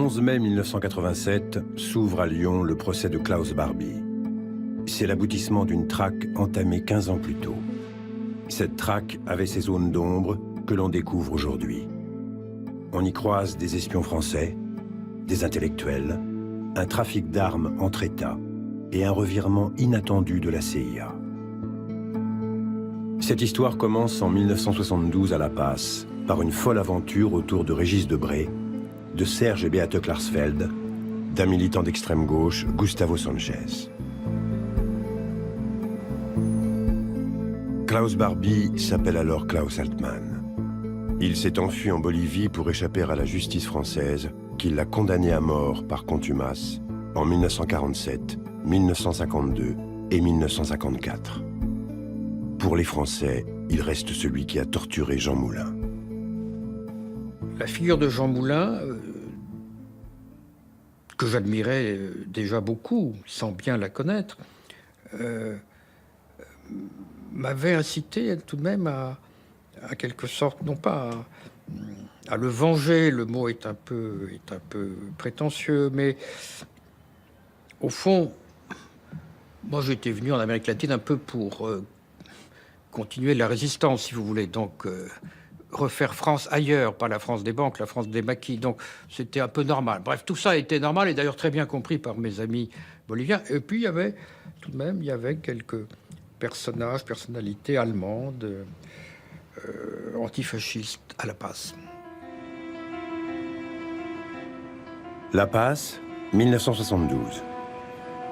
11 mai 1987 s'ouvre à Lyon le procès de Klaus Barbie. C'est l'aboutissement d'une traque entamée 15 ans plus tôt. Cette traque avait ses zones d'ombre que l'on découvre aujourd'hui. On y croise des espions français, des intellectuels, un trafic d'armes entre États et un revirement inattendu de la CIA. Cette histoire commence en 1972 à La Paz par une folle aventure autour de Régis Debray, de Serge et Beate Klarsfeld, d'un militant d'extrême gauche, Gustavo Sanchez. Klaus Barbie s'appelle alors Klaus Altmann. Il s'est enfui en Bolivie pour échapper à la justice française qui l'a condamné à mort par contumace en 1947, 1952 et 1954. Pour les Français, il reste celui qui a torturé Jean Moulin. La figure de Jean Moulin, que j'admirais déjà beaucoup, sans bien la connaître, m'avait incité tout de même à quelque sorte, non pas à le venger, le mot est un peu prétentieux, mais au fond, moi j'étais venu en Amérique latine un peu pour continuer la résistance, si vous voulez, donc refaire France ailleurs, pas la France des banques, la France des maquis, donc c'était un peu normal. Bref, tout ça était normal et d'ailleurs très bien compris par mes amis boliviens. Et puis il y avait tout de même, quelques personnalités allemandes, antifascistes à La Paz. La Paz, 1972.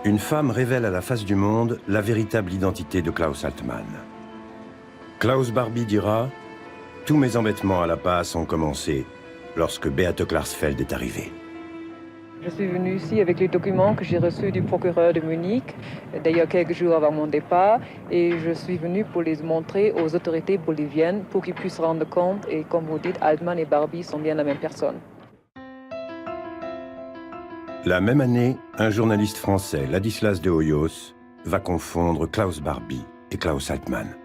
Une femme révèle à la face du monde la véritable identité de Klaus Altmann. Klaus Barbie dira « Tous mes embêtements à La Paz ont commencé lorsque Beate Klarsfeld est arrivée. » Je suis venue ici avec les documents que j'ai reçus du procureur de Munich, d'ailleurs quelques jours avant mon départ, et je suis venue pour les montrer aux autorités boliviennes pour qu'ils puissent se rendre compte, et comme vous dites, Altmann et Barbie sont bien la même personne. La même année, un journaliste français, Ladislas de Hoyos, va confondre Klaus Barbie et Klaus Altmann.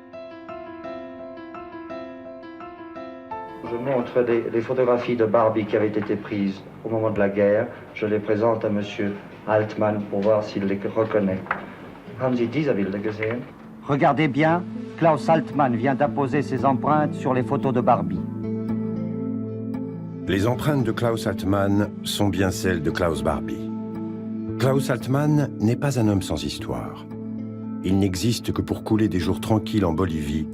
Je montre des photographies de Barbie qui avaient été prises au moment de la guerre. Je les présente à M. Altmann pour voir s'il les reconnaît. Haben Sie diese Bilder gesehen? Regardez bien, Klaus Altmann vient d'apposer ses empreintes sur les photos de Barbie. Les empreintes de Klaus Altmann sont bien celles de Klaus Barbie. Klaus Altmann n'est pas un homme sans histoire. Il n'existe que pour couler des jours tranquilles en Bolivie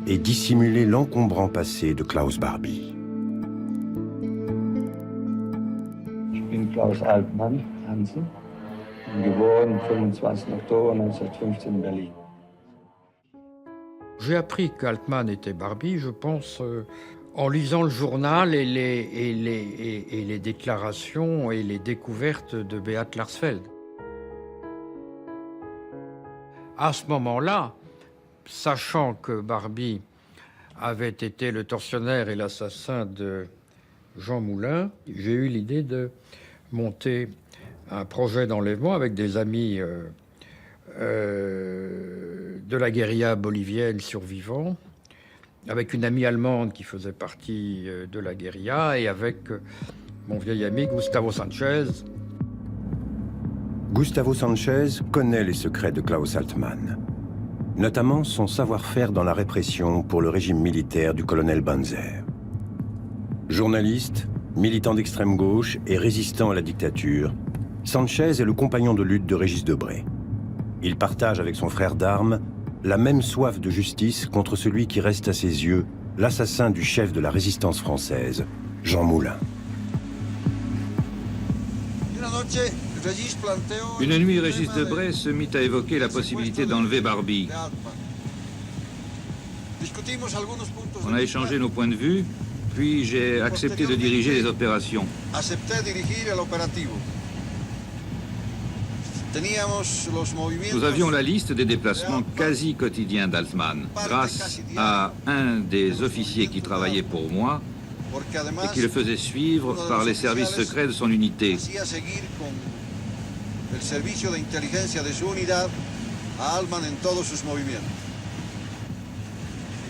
et dissimuler l'encombrant passé de Klaus Barbie. Ich bin Klaus Altmann, Hansen, geboren 25. Oktober 1915 in Berlin. J'ai appris qu'Altmann était Barbie, je pense, en lisant le journal et les déclarations et les découvertes de Beate Klarsfeld. À ce moment-là, sachant que Barbie avait été le tortionnaire et l'assassin de Jean Moulin, j'ai eu l'idée de monter un projet d'enlèvement avec des amis de la guérilla bolivienne survivants, avec une amie allemande qui faisait partie de la guérilla et avec mon vieil ami Gustavo Sanchez. Gustavo Sanchez connaît les secrets de Klaus Altmann, notamment son savoir-faire dans la répression pour le régime militaire du colonel Banzer. Journaliste, militant d'extrême gauche et résistant à la dictature, Sanchez est le compagnon de lutte de Régis Debray. Il partage avec son frère d'armes la même soif de justice contre celui qui reste à ses yeux l'assassin du chef de la résistance française, Jean Moulin. Une nuit, Régis Debray se mit à évoquer la possibilité d'enlever Barbie. On a échangé nos points de vue, puis j'ai accepté de diriger les opérations. Nous avions la liste des déplacements quasi quotidiens d'Altmann, grâce à un des officiers qui travaillait pour moi et qui le faisait suivre par les services secrets de son unité.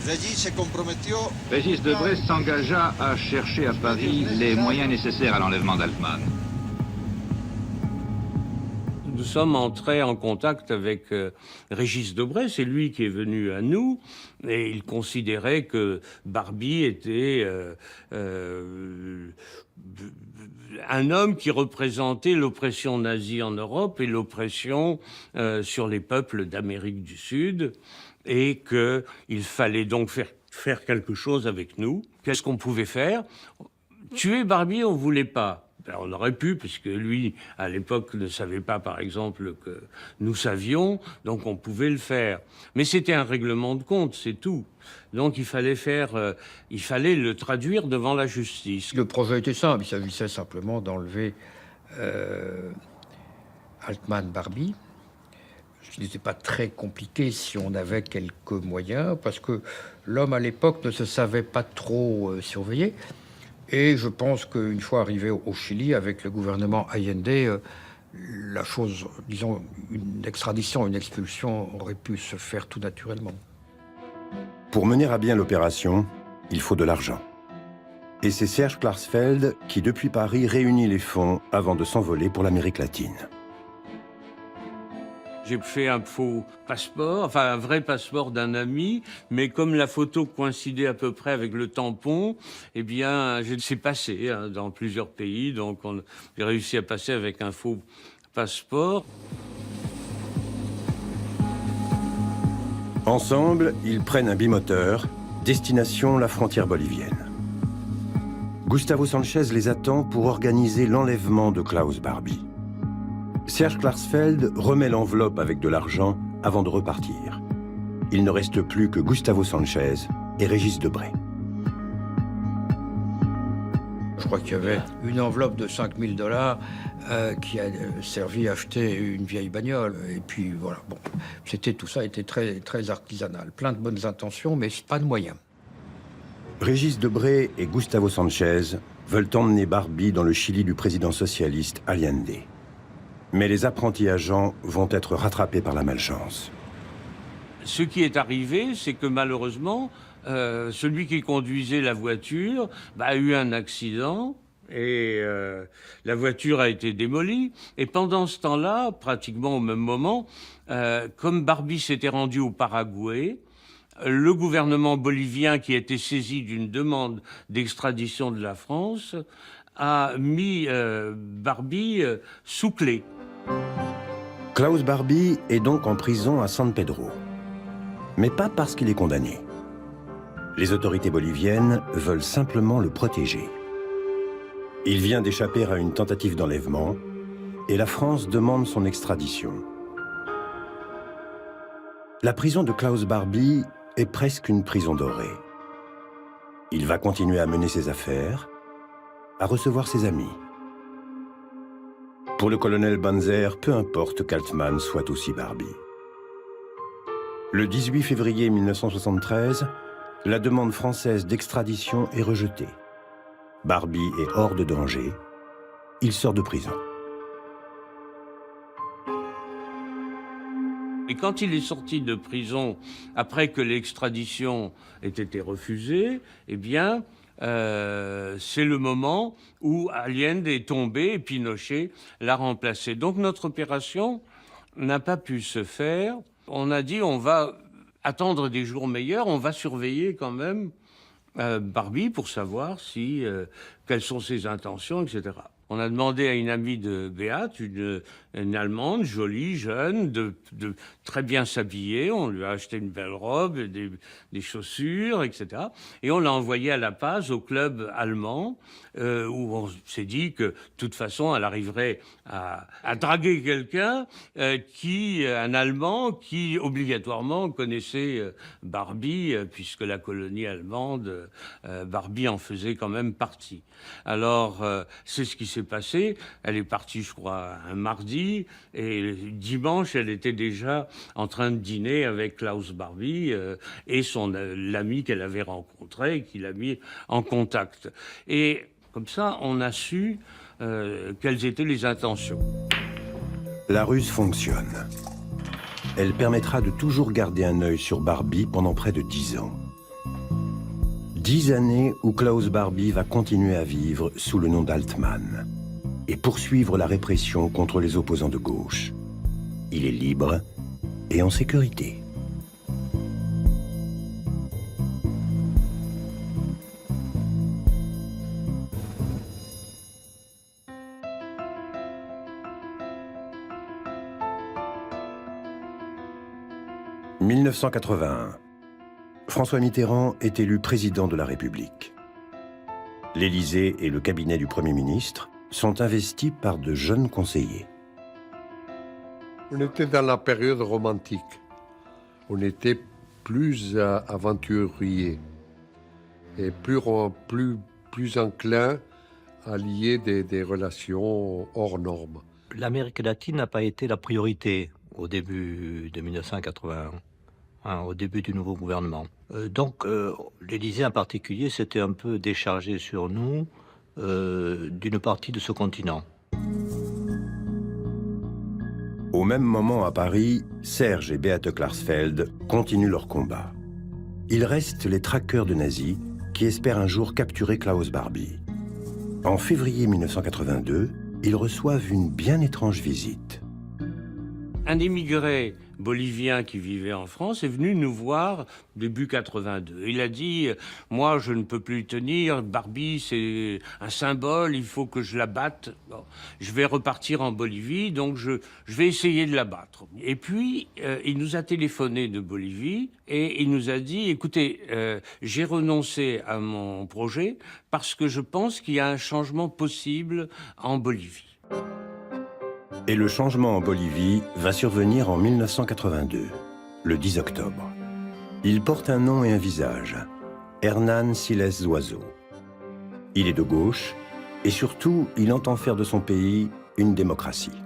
Régis Debray s'engagea à chercher à Paris les moyens nécessaires à l'enlèvement d'Altman. Nous sommes entrés en contact avec Régis Debray, c'est lui qui est venu à nous, et il considérait que Barbie était un homme qui représentait l'oppression nazie en Europe et l'oppression sur les peuples d'Amérique du Sud, et qu'il fallait donc faire quelque chose avec nous. Qu'est-ce qu'on pouvait faire? Tuer Barbie, on ne voulait pas. Ben, on aurait pu, puisque lui, à l'époque, ne savait pas, par exemple, que nous savions, donc on pouvait le faire. Mais c'était un règlement de compte, c'est tout. Donc il fallait le traduire devant la justice. Le projet était simple, il s'agissait simplement d'enlever Altman Barbie, ce qui n'était pas très compliqué si on avait quelques moyens, parce que l'homme à l'époque ne se savait pas trop surveiller. Et je pense qu'une fois arrivé au Chili, avec le gouvernement Allende, la chose, disons, une extradition, une expulsion aurait pu se faire tout naturellement. Pour mener à bien l'opération, il faut de l'argent. Et c'est Serge Klarsfeld qui, depuis Paris, réunit les fonds avant de s'envoler pour l'Amérique latine. J'ai fait un faux passeport, enfin un vrai passeport d'un ami, mais comme la photo coïncidait à peu près avec le tampon, eh bien, c'est passé dans plusieurs pays, donc j'ai réussi à passer avec un faux passeport. Ensemble, ils prennent un bimoteur, destination la frontière bolivienne. Gustavo Sanchez les attend pour organiser l'enlèvement de Klaus Barbie. Serge Klarsfeld remet l'enveloppe avec de l'argent avant de repartir. Il ne reste plus que Gustavo Sanchez et Régis Debray. Je crois qu'il y avait une enveloppe de $5000 qui a servi à acheter une vieille bagnole. Et puis voilà, bon, tout ça était très, très artisanal. Plein de bonnes intentions, mais pas de moyens. Régis Debray et Gustavo Sanchez veulent emmener Barbie dans le Chili du président socialiste Allende. Mais les apprentis agents vont être rattrapés par la malchance. Ce qui est arrivé, c'est que malheureusement, celui qui conduisait la voiture a eu un accident et la voiture a été démolie. Et pendant ce temps-là, pratiquement au même moment, comme Barbie s'était rendu au Paraguay, le gouvernement bolivien, qui était saisi d'une demande d'extradition de la France, a mis Barbie sous clé. Klaus Barbie est donc en prison à San Pedro. Mais pas parce qu'il est condamné. Les autorités boliviennes veulent simplement le protéger. Il vient d'échapper à une tentative d'enlèvement et la France demande son extradition. La prison de Klaus Barbie est presque une prison dorée. Il va continuer à mener ses affaires, à recevoir ses amis. Pour le colonel Banzer, peu importe qu'Altman soit aussi Barbie. Le 18 février 1973, la demande française d'extradition est rejetée. Barbie est hors de danger. Il sort de prison. Et quand il est sorti de prison, après que l'extradition ait été refusée, eh bien, c'est le moment où Allende est tombé et Pinochet l'a remplacé. Donc notre opération n'a pas pu se faire. On a dit on va attendre des jours meilleurs, on va surveiller quand même Barbie pour savoir quelles sont ses intentions, etc. On a demandé à une amie de Beat, une Allemande, jolie, jeune, de très bien s'habiller. On lui a acheté une belle robe, des chaussures, etc. Et on l'a envoyée à La Paz, au club allemand, où on s'est dit que, de toute façon, elle arriverait à draguer quelqu'un, un Allemand, qui obligatoirement connaissait Barbie, puisque la colonie allemande, Barbie en faisait quand même partie. Alors, c'est ce qui s'est passé. Elle est partie, je crois, un mardi, et dimanche, elle était déjà en train de dîner avec Klaus Barbie et l'ami qu'elle avait rencontré, et qui l'a mis en contact. Et comme ça, on a su quelles étaient les intentions. La ruse fonctionne. Elle permettra de toujours garder un œil sur Barbie pendant près de 10 ans. 10 années où Klaus Barbie va continuer à vivre sous le nom d'Altmann et poursuivre la répression contre les opposants de gauche. Il est libre et en sécurité. « 1981. François Mitterrand est élu président de la République. L'Élysée et le cabinet du Premier ministre sont investis par de jeunes conseillers. On était dans la période romantique. On était plus aventuriers et plus enclin à lier des relations hors normes. L'Amérique latine n'a pas été la priorité au début de 1981. Au début du nouveau gouvernement. Donc, l'Élysée en particulier s'était un peu déchargé sur nous d'une partie de ce continent. Au même moment à Paris, Serge et Beate Klarsfeld continuent leur combat. Ils restent les traqueurs de nazis qui espèrent un jour capturer Klaus Barbie. En février 1982, ils reçoivent une bien étrange visite. Un immigré bolivien qui vivait en France est venu nous voir début 82. Il a dit « Moi, je ne peux plus tenir. Barbie, c'est un symbole. Il faut que je la batte. Bon, je vais repartir en Bolivie, donc je vais essayer de la battre. » Et puis, il nous a téléphoné de Bolivie et il nous a dit « Écoutez, j'ai renoncé à mon projet parce que je pense qu'il y a un changement possible en Bolivie. » Et le changement en Bolivie va survenir en 1982, le 10 octobre. Il porte un nom et un visage, Hernán Siles Zuazo. Il est de gauche et surtout, il entend faire de son pays une démocratie.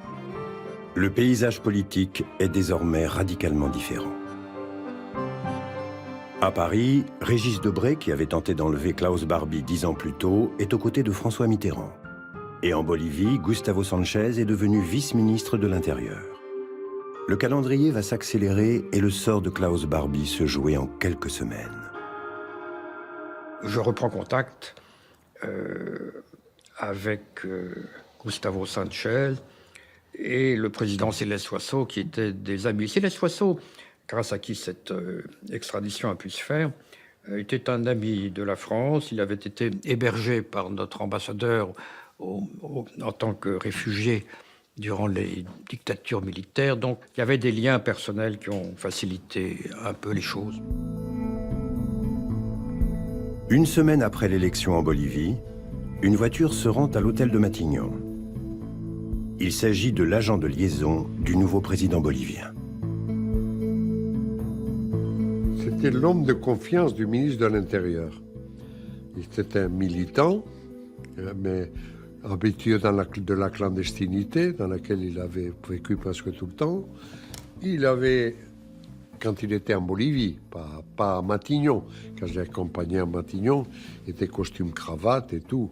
Le paysage politique est désormais radicalement différent. À Paris, Régis Debray, qui avait tenté d'enlever Klaus Barbie 10 ans plus tôt, est aux côtés de François Mitterrand. Et en Bolivie, Gustavo Sanchez est devenu vice-ministre de l'Intérieur. Le calendrier va s'accélérer et le sort de Klaus Barbie se jouer en quelques semaines. Je reprends contact avec Gustavo Sanchez et le président Siles Zuazo, qui étaient des amis. Siles Zuazo, grâce à qui cette extradition a pu se faire, était un ami de la France. Il avait été hébergé par notre ambassadeur en tant que réfugié durant les dictatures militaires. Donc, il y avait des liens personnels qui ont facilité un peu les choses. Une semaine après l'élection en Bolivie, une voiture se rend à l'hôtel de Matignon. Il s'agit de l'agent de liaison du nouveau président bolivien. C'était l'homme de confiance du ministre de l'Intérieur. Il était un militant, mais habitué de la clandestinité, dans laquelle il avait vécu presque tout le temps. Il avait, quand il était en Bolivie, pas à Matignon, quand je l'ai accompagné à Matignon, il était costume cravate et tout.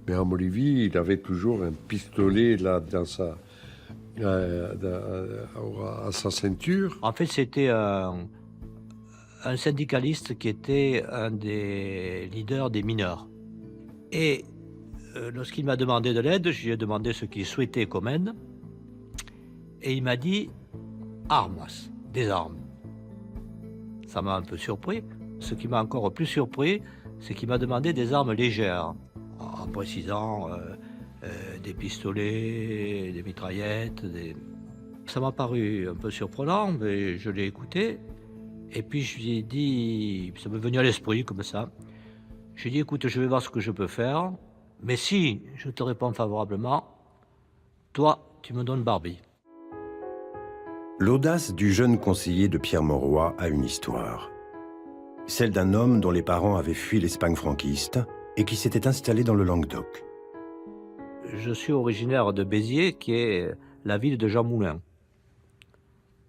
Mais en Bolivie, il avait toujours un pistolet là dans à sa ceinture. En fait, c'était un syndicaliste qui était un des leaders des mineurs. Et lorsqu'il m'a demandé de l'aide, je lui ai demandé ce qu'il souhaitait qu'on m'aide. Et il m'a dit « armas », des armes. Ça m'a un peu surpris. Ce qui m'a encore plus surpris, c'est qu'il m'a demandé des armes légères, en précisant des pistolets, des mitraillettes. Ça m'a paru un peu surprenant, mais je l'ai écouté. Et puis je lui ai dit, ça m'est venu à l'esprit comme ça. Je lui ai dit, écoute, je vais voir ce que je peux faire. Mais si je te réponds favorablement, toi, tu me donnes Barbie. L'audace du jeune conseiller de Pierre Mauroy a une histoire. Celle d'un homme dont les parents avaient fui l'Espagne franquiste et qui s'était installé dans le Languedoc. Je suis originaire de Béziers, qui est la ville de Jean Moulin.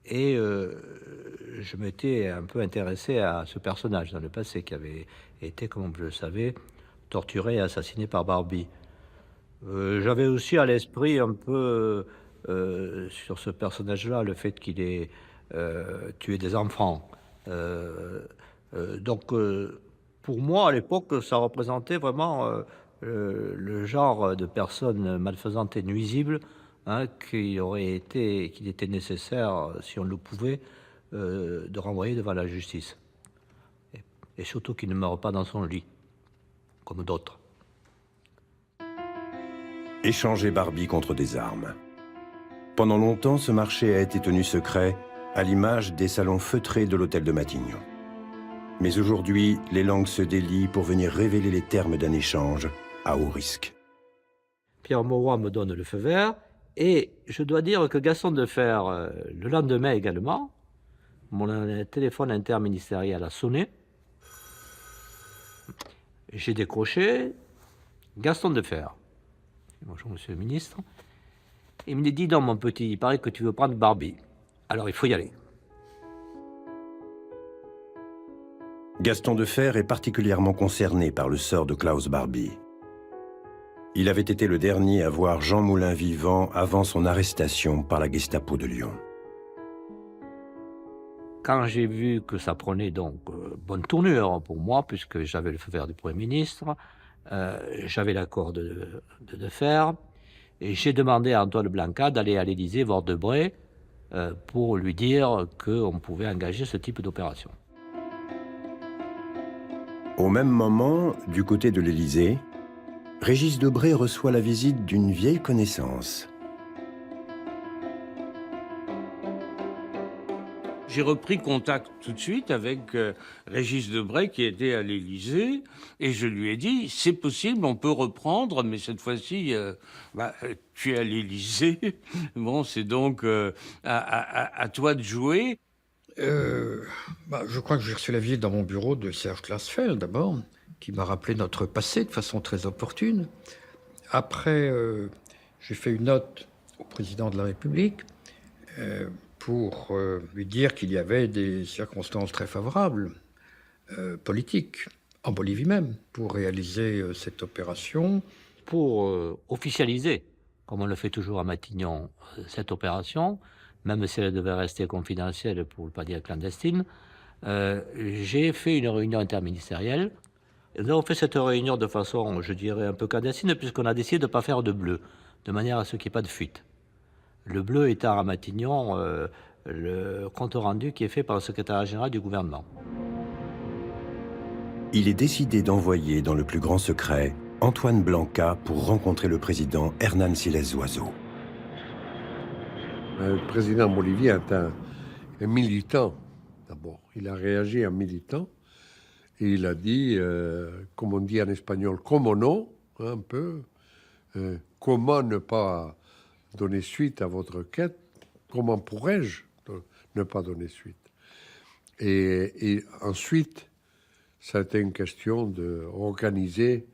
Et je m'étais un peu intéressé à ce personnage dans le passé, qui avait été, comme je le savais, torturé et assassiné par Barbie. J'avais aussi à l'esprit un peu sur ce personnage-là le fait qu'il ait tué des enfants. Donc pour moi, à l'époque, ça représentait vraiment le genre de personnes malfaisantes et nuisibles qu'il était nécessaire, si on le pouvait, de renvoyer devant la justice. Et surtout qu'il ne meure pas dans son lit, comme d'autres. Échanger Barbie contre des armes. Pendant longtemps, ce marché a été tenu secret, à l'image des salons feutrés de l'hôtel de Matignon. Mais aujourd'hui, les langues se délient pour venir révéler les termes d'un échange à haut risque. Pierre Mauroy me donne le feu vert, et je dois dire que Gaston Defferre, le lendemain également, mon téléphone interministériel a sonné. J'ai décroché. Gaston Defferre. Bonjour, monsieur le ministre. Il me dit, non, mon petit, il paraît que tu veux prendre Barbie. Alors, il faut y aller. Gaston Defferre est particulièrement concerné par le sort de Klaus Barbie. Il avait été le dernier à voir Jean Moulin vivant avant son arrestation par la Gestapo de Lyon. Quand j'ai vu que ça prenait donc bonne tournure pour moi, puisque j'avais le feu vert du Premier ministre, j'avais l'accord de Defferre, et j'ai demandé à Antoine Blanca d'aller à l'Élysée voir Debré pour lui dire qu'on pouvait engager ce type d'opération. Au même moment, du côté de l'Élysée, Régis Debray reçoit la visite d'une vieille connaissance. J'ai repris contact tout de suite avec Régis Debray qui était à l'Élysée et je lui ai dit c'est possible, on peut reprendre, mais cette fois-ci tu es à l'Élysée. Bon, c'est donc à toi de jouer. Je crois que j'ai reçu la visite dans mon bureau de Serge Glasfeld d'abord, qui m'a rappelé notre passé de façon très opportune. Après, j'ai fait une note au président de la République pour lui dire qu'il y avait des circonstances très favorables, politiques, en Bolivie même, pour réaliser cette opération. Pour officialiser, comme on le fait toujours à Matignon, cette opération, même si elle devait rester confidentielle, pour ne pas dire clandestine, j'ai fait une réunion interministérielle. Nous avons fait cette réunion de façon, je dirais, un peu clandestine, puisqu'on a décidé de ne pas faire de bleu, de manière à ce qu'il n'y ait pas de fuite. Le bleu étant à Matignon le compte rendu qui est fait par le secrétaire général du gouvernement. Il est décidé d'envoyer dans le plus grand secret Antoine Blanca pour rencontrer le président Hernán Siles Zuazo. Le président bolivien est un militant, d'abord. Il a réagi en militant et il a dit, comme on dit en espagnol, como no, un peu, comment ne pas donner suite à votre quête, comment pourrais-je ne pas donner suite. Et ensuite, ça a été une question d'organiser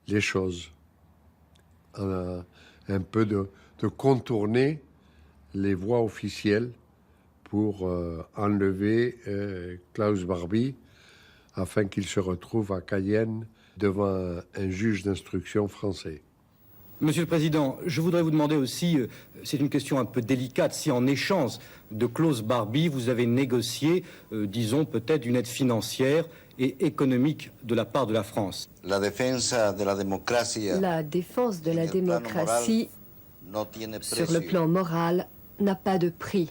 les choses, un peu de contourner les voies officielles pour enlever Klaus Barbie afin qu'il se retrouve à Cayenne devant un juge d'instruction français. Monsieur le Président, je voudrais vous demander aussi, c'est une question un peu délicate, si en échange de Klaus Barbie, vous avez négocié, disons peut-être une aide financière et économique de la part de la France. La défense de la démocratie sur le plan moral n'a pas de prix.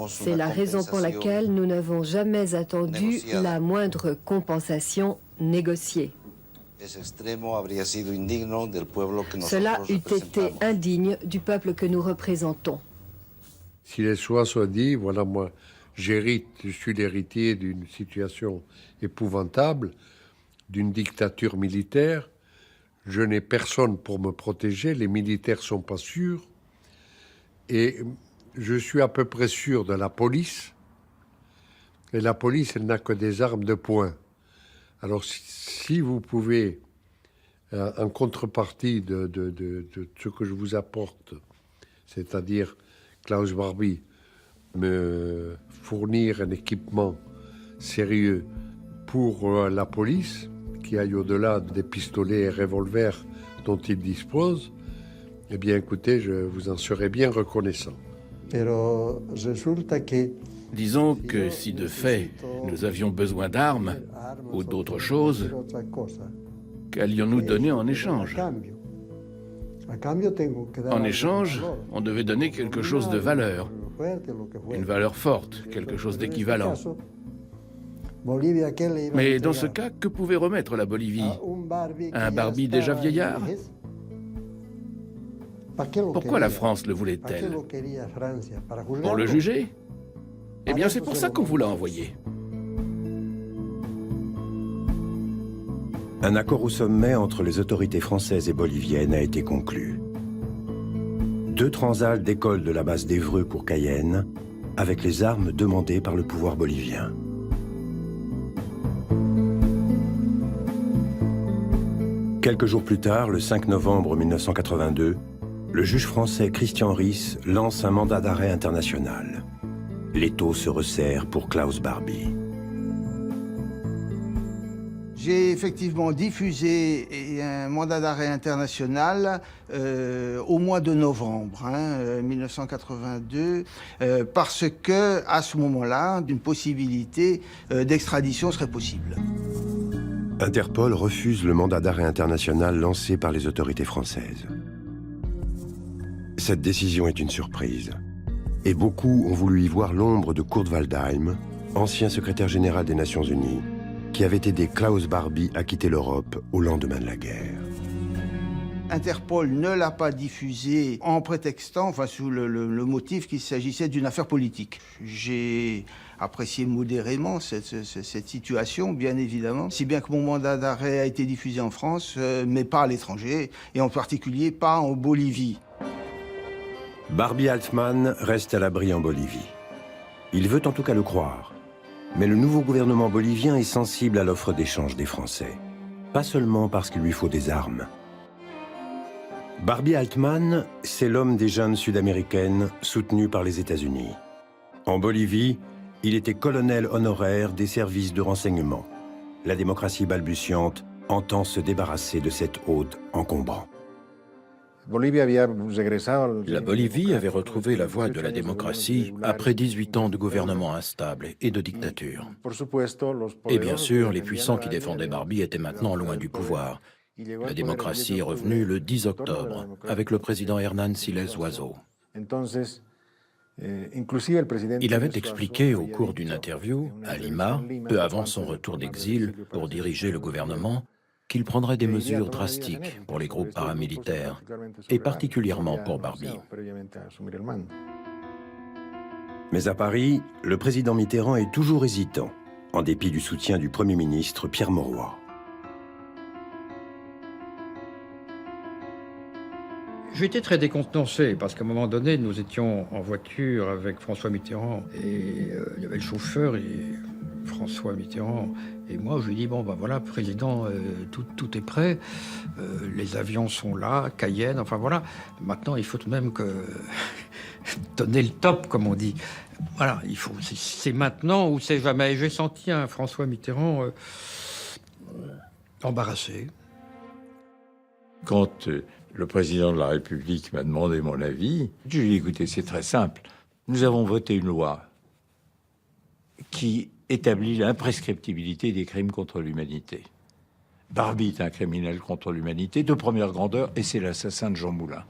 C'est la raison pour laquelle nous n'avons jamais attendu la moindre compensation négociée. Cela eût été indigne du peuple que nous représentons. Si les choix soient dit, voilà, moi, je suis l'héritier d'une situation épouvantable, d'une dictature militaire. Je n'ai personne pour me protéger, les militaires ne sont pas sûrs. Et je suis à peu près sûr de la police. Et la police, elle n'a que des armes de poing. Alors, si vous pouvez, en contrepartie de ce que je vous apporte, c'est-à-dire Klaus Barbie, me fournir un équipement sérieux pour la police, qui aille au-delà des pistolets et revolvers dont il dispose, eh bien, écoutez, je vous en serai bien reconnaissant. Pero resulta que Disons que si de fait nous avions besoin d'armes ou d'autre chose, qu'allions-nous donner en échange? En échange, on devait donner quelque chose de valeur, une valeur forte, quelque chose d'équivalent. Mais dans ce cas, que pouvait remettre la Bolivie? Un Barbie déjà vieillard? Pourquoi la France le voulait-elle? Pour le juger? Eh bien, c'est pour ça qu'on vous l'a envoyé. Un accord au sommet entre les autorités françaises et boliviennes a été conclu. 2 transals décollent de la base d'Évreux pour Cayenne, avec les armes demandées par le pouvoir bolivien. Quelques jours plus tard, le 5 novembre 1982, le juge français Christian Ries lance un mandat d'arrêt international. L'étau se resserre pour Klaus Barbie. J'ai effectivement diffusé un mandat d'arrêt international au mois de novembre 1982 parce que, à ce moment-là, une possibilité d'extradition serait possible. Interpol refuse le mandat d'arrêt international lancé par les autorités françaises. Cette décision est une surprise. Et beaucoup ont voulu y voir l'ombre de Kurt Waldheim, ancien secrétaire général des Nations Unies, qui avait aidé Klaus Barbie à quitter l'Europe au lendemain de la guerre. Interpol ne l'a pas diffusé en prétextant, enfin sous le motif qu'il s'agissait d'une affaire politique. J'ai apprécié modérément cette situation, bien évidemment, si bien que mon mandat d'arrêt a été diffusé en France, mais pas à l'étranger, et en particulier pas en Bolivie. Barbie Altman reste à l'abri en Bolivie. Il veut en tout cas le croire. Mais le nouveau gouvernement bolivien est sensible à l'offre d'échange des Français. Pas seulement parce qu'il lui faut des armes. Barbie Altman, c'est l'homme des jeunes sud-américaines soutenues par les États-Unis. En Bolivie, il était colonel honoraire des services de renseignement. La démocratie balbutiante entend se débarrasser de cette hôte encombrant. La Bolivie avait retrouvé la voie de la démocratie après 18 ans de gouvernement instable et de dictature. Et bien sûr, les puissants qui défendaient Barbie étaient maintenant loin du pouvoir. La démocratie est revenue le 10 octobre avec le président Hernán Siles Oizo. Il avait expliqué au cours d'une interview à Lima, peu avant son retour d'exil pour diriger le gouvernement, qu'il prendrait des mesures drastiques pour les groupes paramilitaires, et particulièrement pour Barbie. Mais à Paris, le président Mitterrand est toujours hésitant, en dépit du soutien du Premier ministre Pierre Mauroy. J'étais très décontenancé parce qu'à un moment donné, nous étions en voiture avec François Mitterrand et il y avait le chauffeur et François Mitterrand et moi. Je lui dis bon ben voilà, président, tout est prêt, les avions sont là, Cayenne, enfin voilà. Maintenant, il faut tout de même que donner le top, comme on dit. Voilà, il faut. C'est maintenant ou c'est jamais. J'ai senti un François Mitterrand embarrassé. Quand le président de la République m'a demandé mon avis, je lui ai dit, écoutez, c'est très simple. Nous avons voté une loi qui établit l'imprescriptibilité des crimes contre l'humanité. Barbie est un criminel contre l'humanité de première grandeur et c'est l'assassin de Jean Moulin.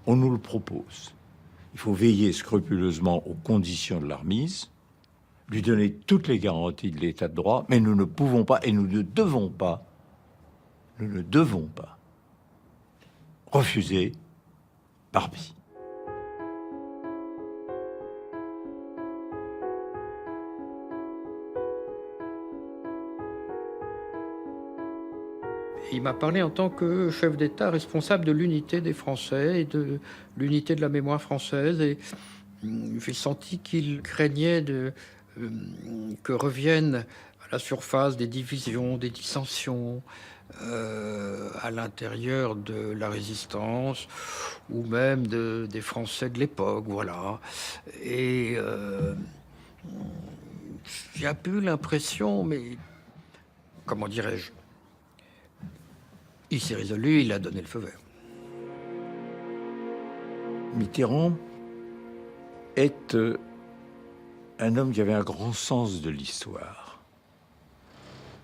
On nous le propose. Il faut veiller scrupuleusement aux conditions de la remise, lui donner toutes les garanties de l'état de droit, mais nous ne pouvons pas et nous ne devons pas refuser Barbie. Il m'a parlé en tant que chef d'État responsable de l'unité des Français et de l'unité de la mémoire française. Et j'ai senti qu'il craignait que reviennent à la surface des divisions, des dissensions à l'intérieur de la résistance ou même des Français de l'époque, voilà. Et j'ai un peu l'impression, mais comment dirais-je, il s'est résolu, il a donné le feu vert. Mitterrand est un homme qui avait un grand sens de l'histoire.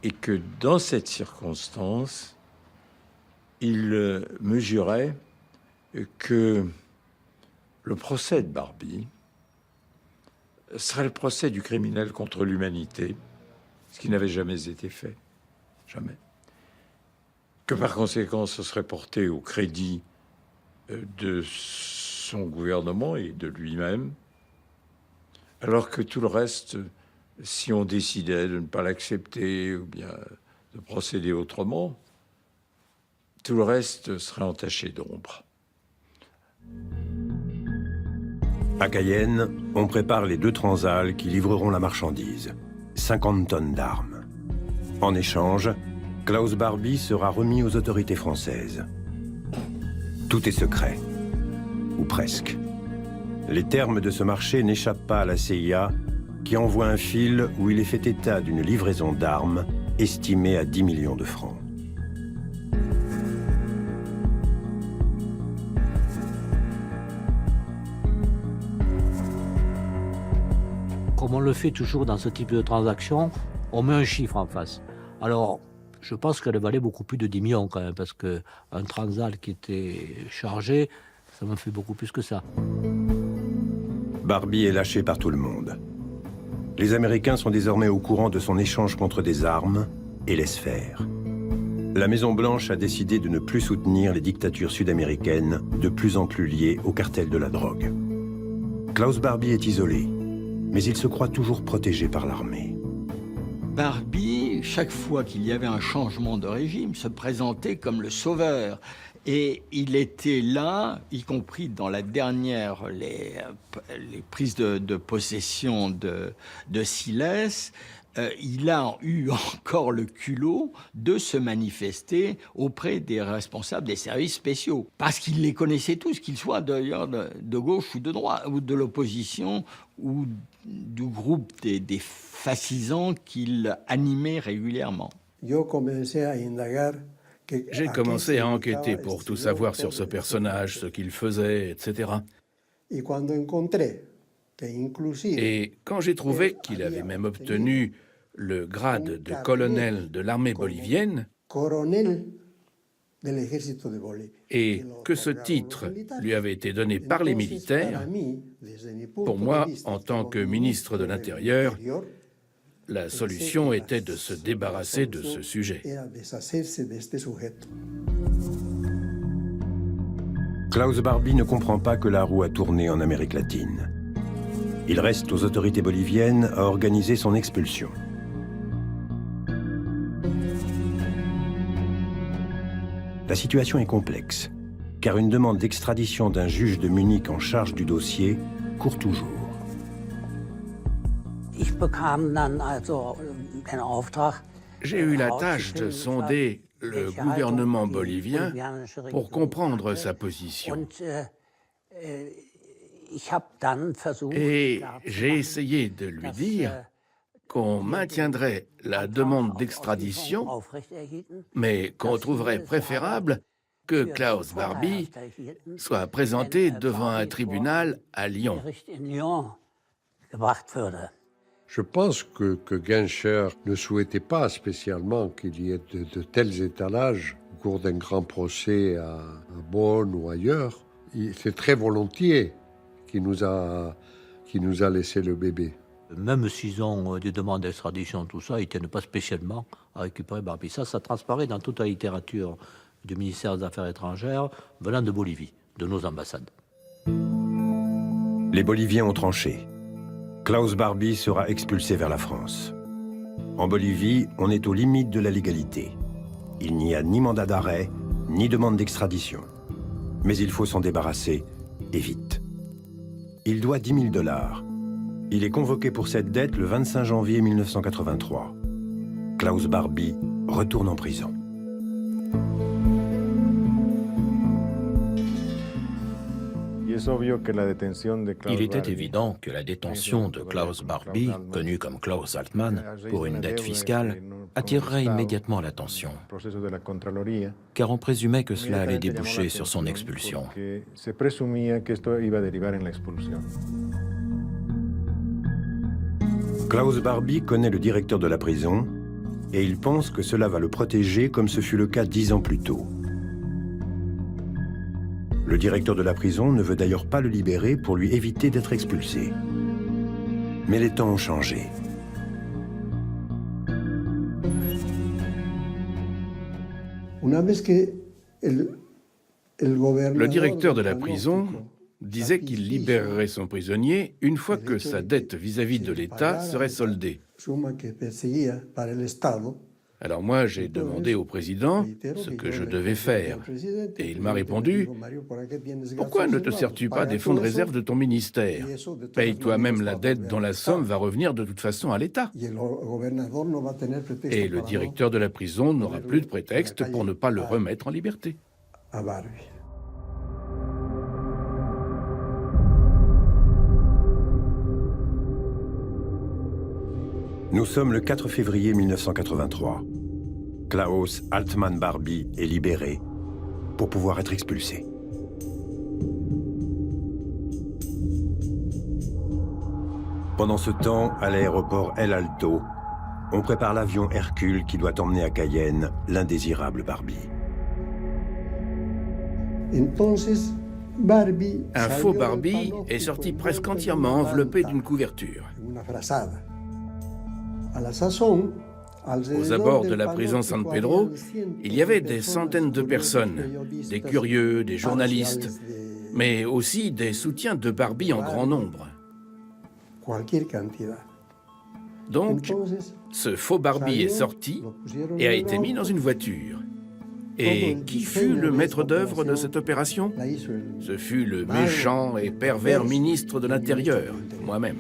Et que dans cette circonstance, il mesurait que le procès de Barbie serait le procès du criminel contre l'humanité, ce qui n'avait jamais été fait. Jamais. Que par conséquent, ce serait porté au crédit de son gouvernement et de lui-même, alors que tout le reste, si on décidait de ne pas l'accepter ou bien de procéder autrement, tout le reste serait entaché d'ombre. À Cayenne, on prépare les 2 transals qui livreront la marchandise. 50 tonnes d'armes. En échange, Klaus Barbie sera remis aux autorités françaises. Tout est secret. Ou presque. Les termes de ce marché n'échappent pas à la CIA, qui envoie un fil où il est fait état d'une livraison d'armes estimée à 10 millions de francs. Comme on le fait toujours dans ce type de transaction, on met un chiffre en face. Alors, je pense qu'elle valait beaucoup plus de 10 millions quand même, parce qu'un transal qui était chargé, ça me fait beaucoup plus que ça. Barbie est lâché par tout le monde. Les Américains sont désormais au courant de son échange contre des armes et laissent faire. La Maison-Blanche a décidé de ne plus soutenir les dictatures sud-américaines de plus en plus liées au cartel de la drogue. Klaus Barbie est isolé, mais il se croit toujours protégé par l'armée. Barbie, chaque fois qu'il y avait un changement de régime, se présentait comme le sauveur. Et il était là, y compris dans la dernière, les prises de possession de Siles, il a eu encore le culot de se manifester auprès des responsables des services spéciaux. Parce qu'il les connaissait tous, qu'ils soient d'ailleurs de gauche ou de droite, ou de l'opposition, ou du groupe des fascisants qu'il animait régulièrement. J'ai commencé à enquêter pour tout savoir sur ce personnage, ce qu'il faisait, etc. Et quand j'ai trouvé qu'il avait même obtenu le grade de colonel de l'armée bolivienne, et que ce titre lui avait été donné par les militaires, pour moi, en tant que ministre de l'Intérieur, la solution était de se débarrasser de ce sujet. Klaus Barbie ne comprend pas que la roue a tourné en Amérique latine. Il reste aux autorités boliviennes à organiser son expulsion. La situation est complexe, car une demande d'extradition d'un juge de Munich en charge du dossier court toujours. J'ai eu la tâche de sonder le gouvernement bolivien pour comprendre sa position. Et j'ai essayé de lui dire qu'on maintiendrait la demande d'extradition, mais qu'on trouverait préférable que Klaus Barbie soit présenté devant un tribunal à Lyon. Je pense que Genscher ne souhaitait pas spécialement qu'il y ait de tels étalages au cours d'un grand procès à Bonn ou ailleurs. C'est très volontiers qui nous a laissé le bébé. Même s'ils ont des demandes d'extradition, tout ça, ils ne tiennent pas spécialement à récupérer Barbie. Ça transparaît dans toute la littérature du ministère des Affaires étrangères venant de Bolivie, de nos ambassades. Les Boliviens ont tranché. Klaus Barbie sera expulsé vers la France. En Bolivie, on est aux limites de la légalité. Il n'y a ni mandat d'arrêt, ni demande d'extradition. Mais il faut s'en débarrasser, et vite. Il doit 10 000 $. Il est convoqué pour cette dette le 25 janvier 1983. Klaus Barbie retourne en prison. Il était évident que la détention de Klaus Barbie, connu comme Klaus Altmann, pour une dette fiscale, attirerait immédiatement l'attention, car on présumait que cela allait déboucher sur son expulsion. Klaus Barbie connaît le directeur de la prison et il pense que cela va le protéger comme ce fut le cas 10 ans plus tôt. Le directeur de la prison ne veut d'ailleurs pas le libérer pour lui éviter d'être expulsé. Mais les temps ont changé. Le directeur de la prison disait qu'il libérerait son prisonnier une fois que sa dette vis-à-vis de l'État serait soldée. Alors moi, j'ai demandé au président ce que je devais faire. Et il m'a répondu, « Pourquoi ne te sers-tu pas des fonds de réserve de ton ministère? Paye toi-même la dette dont la somme va revenir de toute façon à l'État. » Et le directeur de la prison n'aura plus de prétexte pour ne pas le remettre en liberté. Nous sommes le 4 février 1983. Klaus Altman Barbie est libéré pour pouvoir être expulsé. Pendant ce temps, à l'aéroport El Alto, on prépare l'avion Hercule qui doit emmener à Cayenne l'indésirable Barbie. Un faux Barbie est sorti presque entièrement enveloppé d'une couverture. Aux abords de la prison San Pedro, il y avait des centaines de personnes, des curieux, des journalistes, mais aussi des soutiens de Barbie en grand nombre. Donc, ce faux Barbie est sorti et a été mis dans une voiture. Et qui fut le maître d'œuvre de cette opération? Ce fut le méchant et pervers ministre de l'Intérieur, moi-même.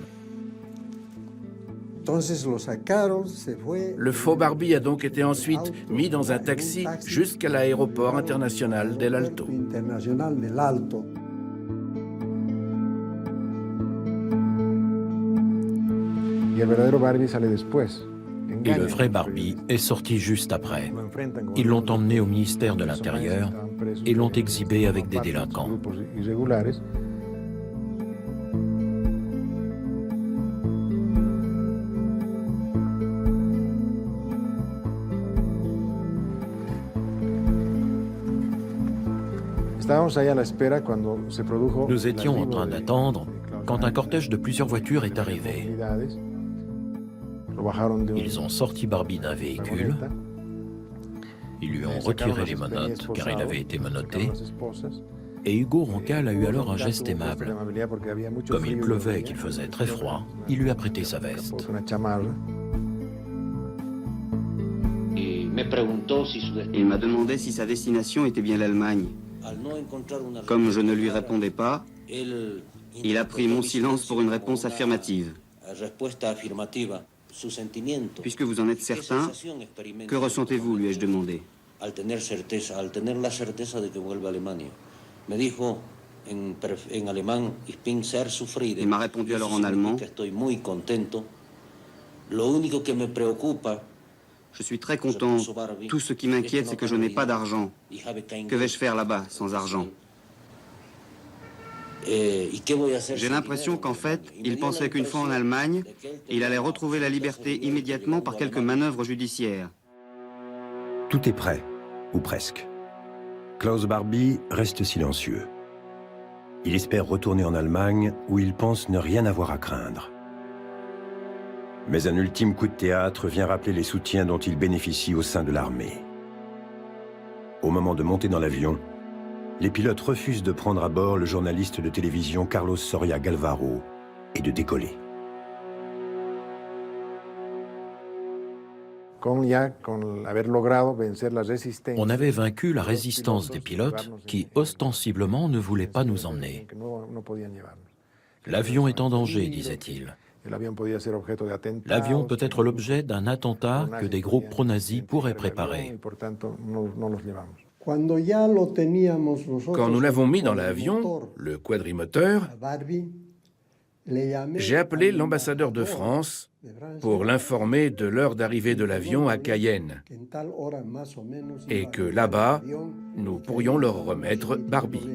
Le faux Barbie a donc été ensuite mis dans un taxi jusqu'à l'aéroport international d'El Alto. Et le vrai Barbie est sorti juste après. Ils l'ont emmené au ministère de l'Intérieur et l'ont exhibé avec des délinquants. Nous étions en train d'attendre quand un cortège de plusieurs voitures est arrivé. Ils ont sorti Barbie d'un véhicule, ils lui ont retiré les menottes car il avait été menotté, et Hugo Roncal a eu alors un geste aimable. Comme il pleuvait et qu'il faisait très froid, il lui a prêté sa veste. Il m'a demandé si sa destination était bien l'Allemagne. Comme je ne lui répondais pas, il a pris mon silence pour une réponse affirmative. Puisque vous en êtes certain, que ressentez-vous, lui ai-je demandé. Il m'a répondu alors en allemand. Je suis très content. Tout ce qui m'inquiète, c'est que je n'ai pas d'argent. Que vais-je faire là-bas sans argent? J'ai l'impression qu'en fait, il pensait qu'une fois en Allemagne, il allait retrouver la liberté immédiatement par quelques manœuvres judiciaires. Tout est prêt, ou presque. Klaus Barbie reste silencieux. Il espère retourner en Allemagne où il pense ne rien avoir à craindre. Mais un ultime coup de théâtre vient rappeler les soutiens dont il bénéficie au sein de l'armée. Au moment de monter dans l'avion, les pilotes refusent de prendre à bord le journaliste de télévision Carlos Soria Galvaro et de décoller. On avait vaincu la résistance des pilotes qui, ostensiblement, ne voulaient pas nous emmener. L'avion est en danger, disait-il. L'avion peut être l'objet d'un attentat que des groupes pro-nazis pourraient préparer. Quand nous l'avons mis dans l'avion, le quadrimoteur, j'ai appelé l'ambassadeur de France pour l'informer de l'heure d'arrivée de l'avion à Cayenne et que là-bas, nous pourrions leur remettre Barbie.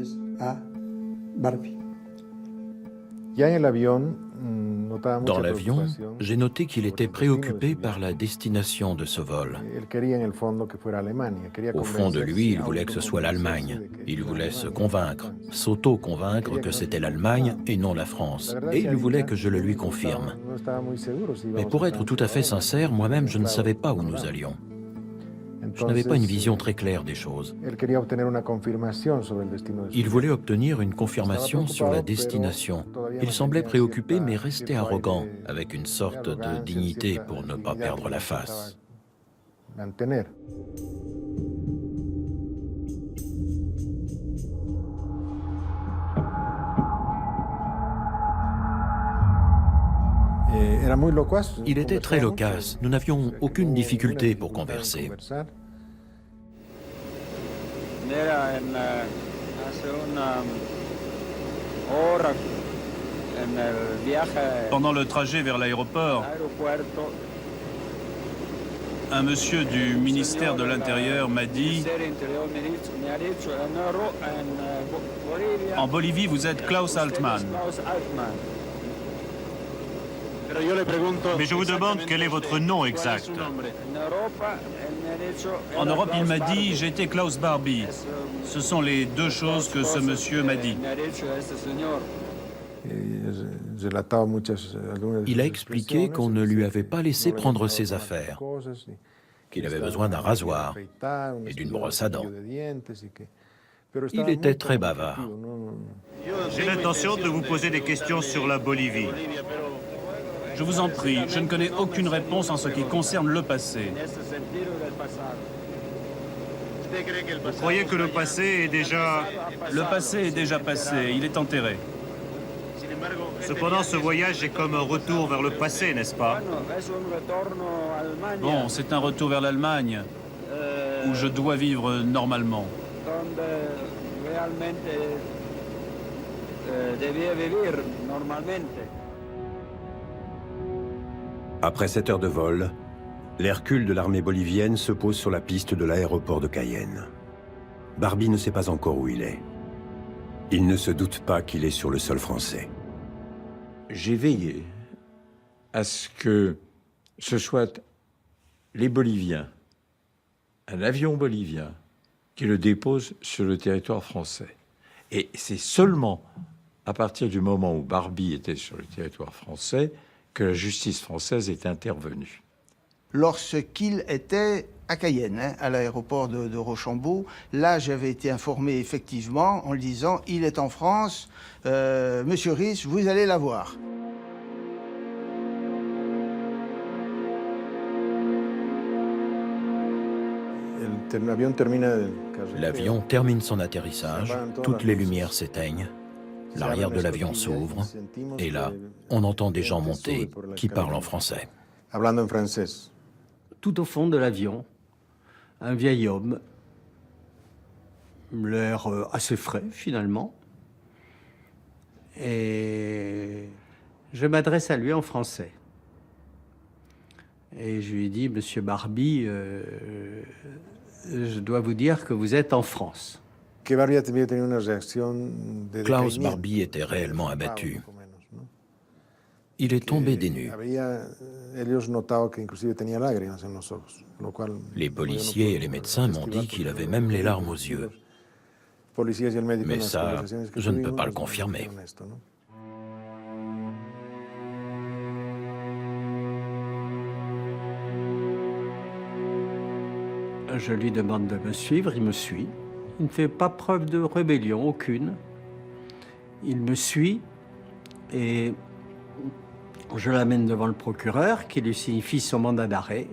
Dans l'avion, j'ai noté qu'il était préoccupé par la destination de ce vol. Au fond de lui, il voulait que ce soit l'Allemagne. Il voulait se convaincre, s'auto-convaincre que c'était l'Allemagne et non la France. Et il voulait que je le lui confirme. Mais pour être tout à fait sincère, moi-même, je ne savais pas où nous allions. Je n'avais pas une vision très claire des choses. Il voulait obtenir une confirmation sur la destination. Il semblait préoccupé mais restait arrogant, avec une sorte de dignité pour ne pas perdre la face. Il était très loquace. Nous n'avions aucune difficulté pour converser. Pendant le trajet vers l'aéroport, un monsieur du ministère de l'Intérieur m'a dit « En Bolivie, vous êtes Klaus Altmann. » Mais je vous demande quel est votre nom exact. En Europe, il m'a dit « J'étais Klaus Barbie ». Ce sont les deux choses que ce monsieur m'a dit. Il a expliqué qu'on ne lui avait pas laissé prendre ses affaires, qu'il avait besoin d'un rasoir et d'une brosse à dents. Il était très bavard. J'ai l'intention de vous poser des questions sur la Bolivie. Je vous en prie, je ne connais aucune réponse en ce qui concerne le passé. Vous croyez que le passé est déjà... Le passé est déjà passé, il est enterré. Cependant, ce voyage est comme un retour vers le passé, n'est-ce pas? Bon, c'est un retour vers l'Allemagne, où je dois vivre normalement. Après 7 heures de vol, l'Hercule de l'armée bolivienne se pose sur la piste de l'aéroport de Cayenne. Barbie ne sait pas encore où il est. Il ne se doute pas qu'il est sur le sol français. J'ai veillé à ce que ce soit les Boliviens, un avion bolivien, qui le dépose sur le territoire français. Et c'est seulement à partir du moment où Barbie était sur le territoire français que la justice française est intervenue. Lorsqu'il était à Cayenne, à l'aéroport de Rochambeau, là j'avais été informé effectivement en le disant « Il est en France, Monsieur Ries, vous allez la voir ». L'avion termine son atterrissage, toutes les lumières s'éteignent, l'arrière de l'avion s'ouvre, et là, on entend des gens monter qui parlent en français. Tout au fond de l'avion, un vieil homme, l'air assez frais finalement, et je m'adresse à lui en français. Et je lui dis, Monsieur Barbie, je dois vous dire que vous êtes en France. Klaus Barbie était réellement abattu. Il est tombé des nues. Les policiers et les médecins m'ont dit qu'il avait même les larmes aux yeux. Mais ça, je ne peux pas le confirmer. Je lui demande de me suivre, il me suit. Il ne fait pas preuve de rébellion, aucune. Il me suit et je l'amène devant le procureur qui lui signifie son mandat d'arrêt.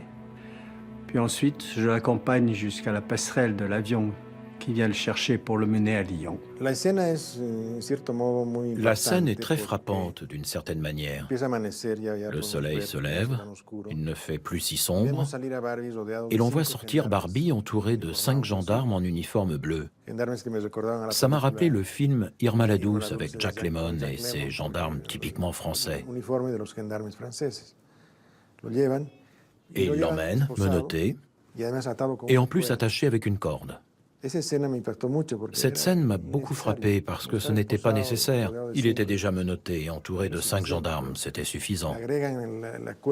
Puis ensuite, je l'accompagne jusqu'à la passerelle de l'avion qui vient le chercher pour le mener à Lyon. La scène est très frappante d'une certaine manière. Le soleil se lève, il ne fait plus si sombre, et l'on voit sortir Barbie entouré de 5 gendarmes en uniforme bleu. Ça m'a rappelé le film Irma la Douce avec Jack Lemmon et ses gendarmes typiquement français. Et il l'emmène, menotté, et en plus attaché avec une corde. Cette scène m'a beaucoup frappé parce que ce n'était pas nécessaire. Il était déjà menotté et entouré de 5 gendarmes, c'était suffisant.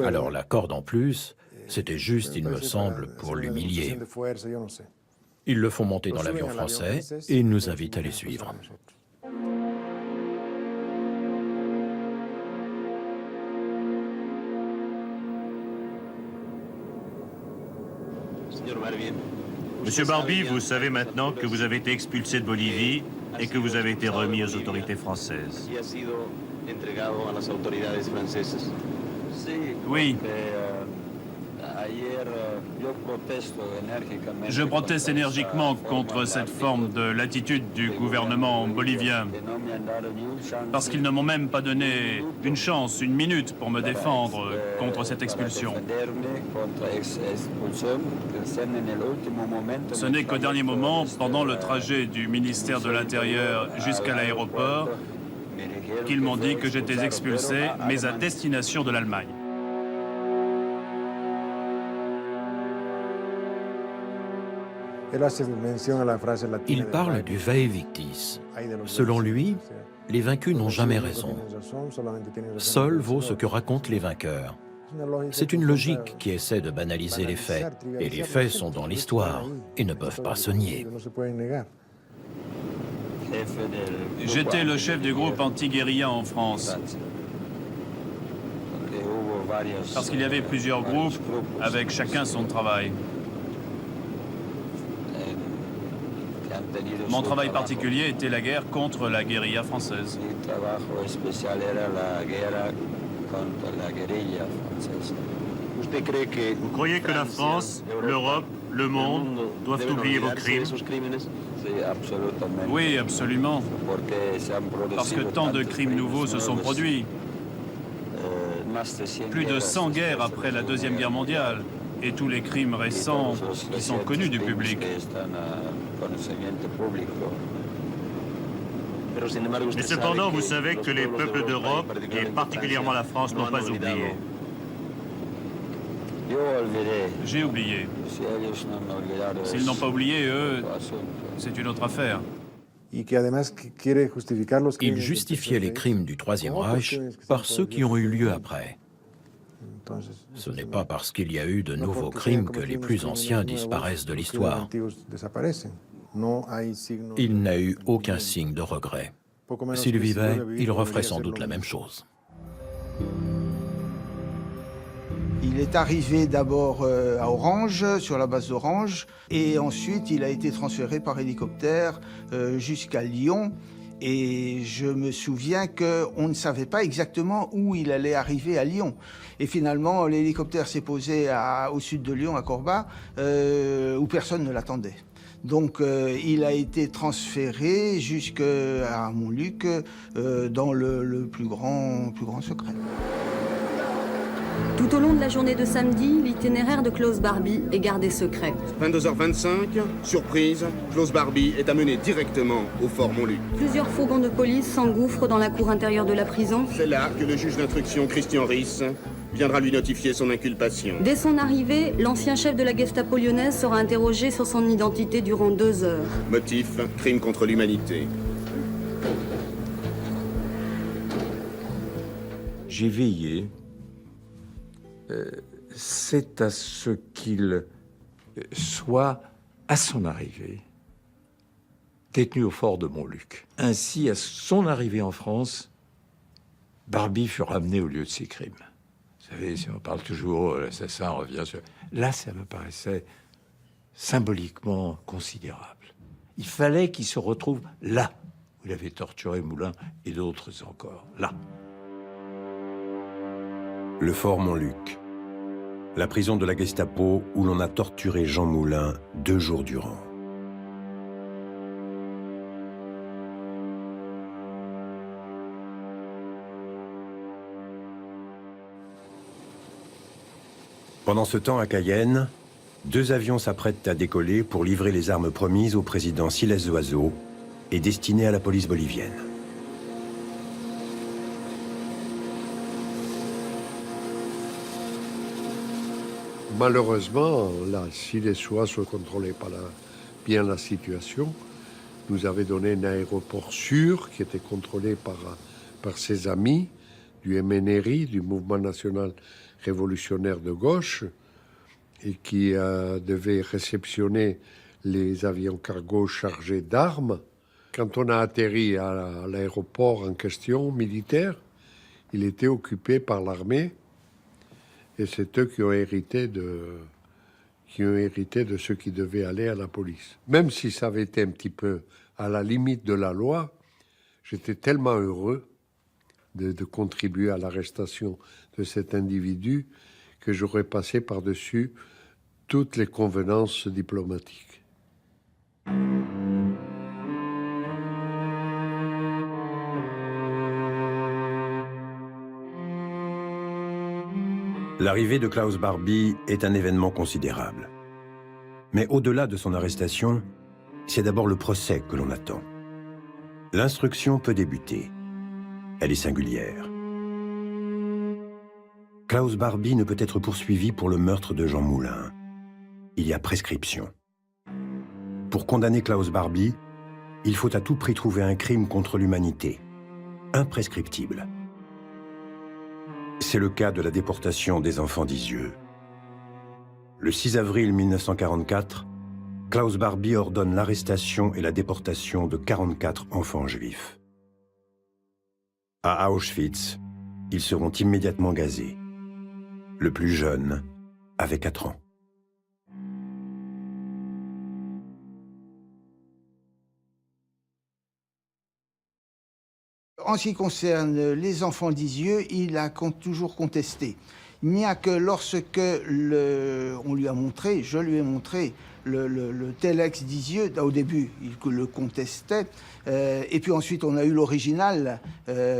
Alors la corde en plus, c'était juste, il me semble, pour l'humilier. Ils le font monter dans l'avion français et ils nous invitent à les suivre. Monsieur Barbie, vous savez maintenant que vous avez été expulsé de Bolivie et que vous avez été remis aux autorités françaises. Oui. Je proteste énergiquement contre cette forme de l'attitude du gouvernement bolivien, parce qu'ils ne m'ont même pas donné une chance, une minute pour me défendre contre cette expulsion. Ce n'est qu'au dernier moment, pendant le trajet du ministère de l'Intérieur jusqu'à l'aéroport, qu'ils m'ont dit que j'étais expulsé, mais à destination de l'Allemagne. Il parle du vae victis. Selon lui, les vaincus n'ont jamais raison. Seul vaut ce que racontent les vainqueurs. C'est une logique qui essaie de banaliser les faits. Et les faits sont dans l'histoire et ne peuvent pas se nier. J'étais le chef du groupe anti-guérilla en France. Parce qu'il y avait plusieurs groupes avec chacun son travail. Mon travail particulier était la guerre contre la guérilla française. Vous croyez que la France, l'Europe, le monde doivent oublier vos crimes? Oui, absolument. Parce que tant de crimes nouveaux se sont produits. Plus de 100 guerres après la Deuxième Guerre mondiale. Et tous les crimes récents qui sont connus du public. Mais cependant, vous savez que les peuples d'Europe, et particulièrement la France, n'ont pas oublié. J'ai oublié. S'ils n'ont pas oublié, eux, c'est une autre affaire. Il justifiait les crimes du Troisième Reich par ceux qui ont eu lieu après. Ce n'est pas parce qu'il y a eu de nouveaux crimes que les plus anciens disparaissent de l'histoire. Il n'a eu aucun signe de regret. S'il vivait, il referait sans doute la même chose. Il est arrivé d'abord à Orange, sur la base d'Orange, et ensuite il a été transféré par hélicoptère jusqu'à Lyon. Et je me souviens qu'on ne savait pas exactement où il allait arriver à Lyon. Et finalement, l'hélicoptère s'est posé au sud de Lyon, à Corba, où personne ne l'attendait. Donc il a été transféré jusqu'à Montluc dans le plus grand secret. Tout au long de la journée de samedi, l'itinéraire de Klaus Barbie est gardé secret. 22h25, surprise, Klaus Barbie est amené directement au fort Montluc. Plusieurs fourgons de police s'engouffrent dans la cour intérieure de la prison. C'est là que le juge d'instruction Christian Riss viendra lui notifier son inculpation. Dès son arrivée, l'ancien chef de la Gestapo lyonnaise sera interrogé sur son identité durant 2 heures. Motif, crime contre l'humanité. J'ai veillé. C'est à ce qu'il soit, à son arrivée, détenu au fort de Montluc. Ainsi, à son arrivée en France, Barbie fut ramené au lieu de ses crimes. Vous savez, si on parle toujours, l'assassin revient sur... Là, ça me paraissait symboliquement considérable. Il fallait qu'il se retrouve là, où il avait torturé Moulin et d'autres encore, là. Le fort Montluc, la prison de la Gestapo où l'on a torturé Jean Moulin 2 jours durant. Pendant ce temps, à Cayenne, 2 avions s'apprêtent à décoller pour livrer les armes promises au président Siles Zuazo et destinées à la police bolivienne. Malheureusement, là, si les Suazo contrôlés par bien la situation, nous avait donné un aéroport sûr qui était contrôlé par ses amis du MNRI, du Mouvement national révolutionnaire de gauche, et qui devait réceptionner les avions cargo chargés d'armes. Quand on a atterri à l'aéroport en question, militaire, il était occupé par l'armée, et c'est eux qui ont hérité de ceux qui devaient aller à la police. Même si ça avait été un petit peu à la limite de la loi, j'étais tellement heureux de contribuer à l'arrestation de cet individu que j'aurais passé par-dessus toutes les convenances diplomatiques. L'arrivée de Klaus Barbie est un événement considérable. Mais au-delà de son arrestation, c'est d'abord le procès que l'on attend. L'instruction peut débuter. Elle est singulière. Klaus Barbie ne peut être poursuivi pour le meurtre de Jean Moulin. Il y a prescription. Pour condamner Klaus Barbie, il faut à tout prix trouver un crime contre l'humanité, imprescriptible. C'est le cas de la déportation des enfants d'Isieux. Le 6 avril 1944, Klaus Barbie ordonne l'arrestation et la déportation de 44 enfants juifs. À Auschwitz, ils seront immédiatement gazés. Le plus jeune avait 4 ans. En ce qui concerne les enfants d'Isieux, il a toujours contesté. Il n'y a que lorsque on lui a montré, je lui ai montré le telex d'Isieux, au début il le contestait, et puis ensuite on a eu l'original,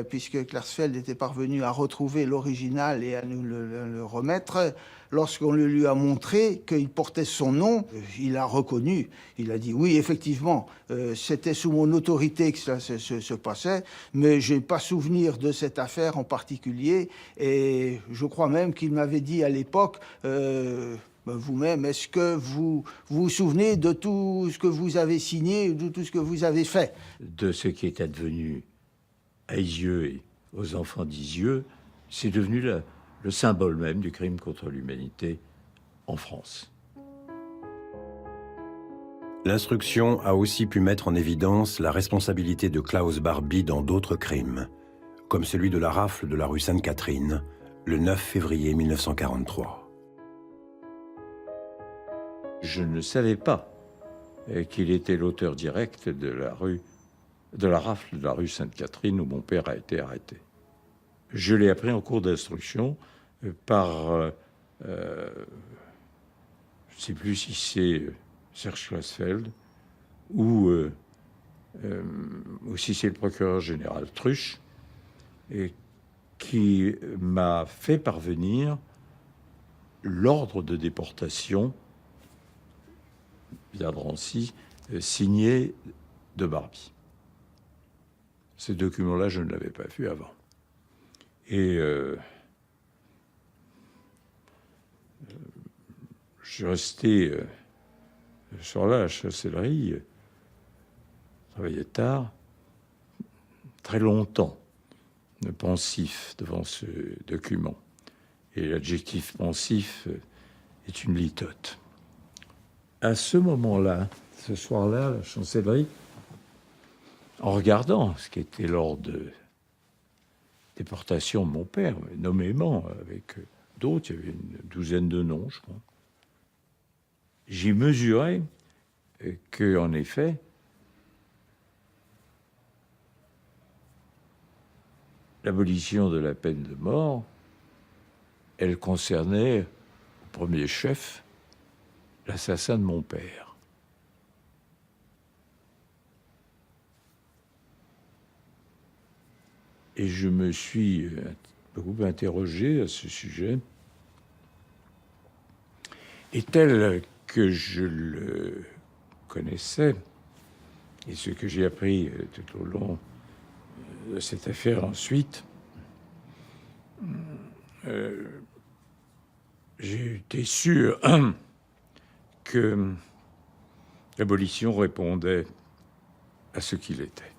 puisque Klarsfeld était parvenu à retrouver l'original et à nous le remettre. Lorsqu'on le lui a montré qu'il portait son nom, il a reconnu, il a dit oui, effectivement, c'était sous mon autorité que ça se passait, mais je n'ai pas souvenir de cette affaire en particulier, et je crois même qu'il m'avait dit à l'époque, vous-même, est-ce que vous vous souvenez de tout ce que vous avez signé, de tout ce que vous avez fait? De ce qui est advenu à Isieux et aux enfants d'Isieux, c'est devenu le symbole même du crime contre l'humanité en France. L'instruction a aussi pu mettre en évidence la responsabilité de Klaus Barbie dans d'autres crimes, comme celui de la rafle de la rue Sainte-Catherine, le 9 février 1943. Je ne savais pas qu'il était l'auteur direct de la rafle de la rue Sainte-Catherine où mon père a été arrêté. Je l'ai appris en cours d'instruction par, je ne sais plus si c'est Serge Klarsfeld ou si c'est le procureur général Truche, et qui m'a fait parvenir l'ordre de déportation via Drancy, signé de Barbie. Ces documents-là, je ne l'avais pas vu avant. Et je suis resté ce soir-là à la chancellerie, travaillais tard, très longtemps, pensif devant ce document. Et l'adjectif pensif est une litote. À ce moment-là, ce soir-là, à la chancellerie, en regardant ce qui était l'ordre de déportation de mon père, nommément avec d'autres, il y avait une douzaine de noms, je crois, j'y mesurais qu'en effet, l'abolition de la peine de mort, elle concernait au premier chef l'assassin de mon père. Et je me suis beaucoup interrogé à ce sujet. Et tel que je le connaissais, et ce que j'ai appris tout au long de cette affaire ensuite, j'ai été sûr que L'abolition répondait à ce qu'il était.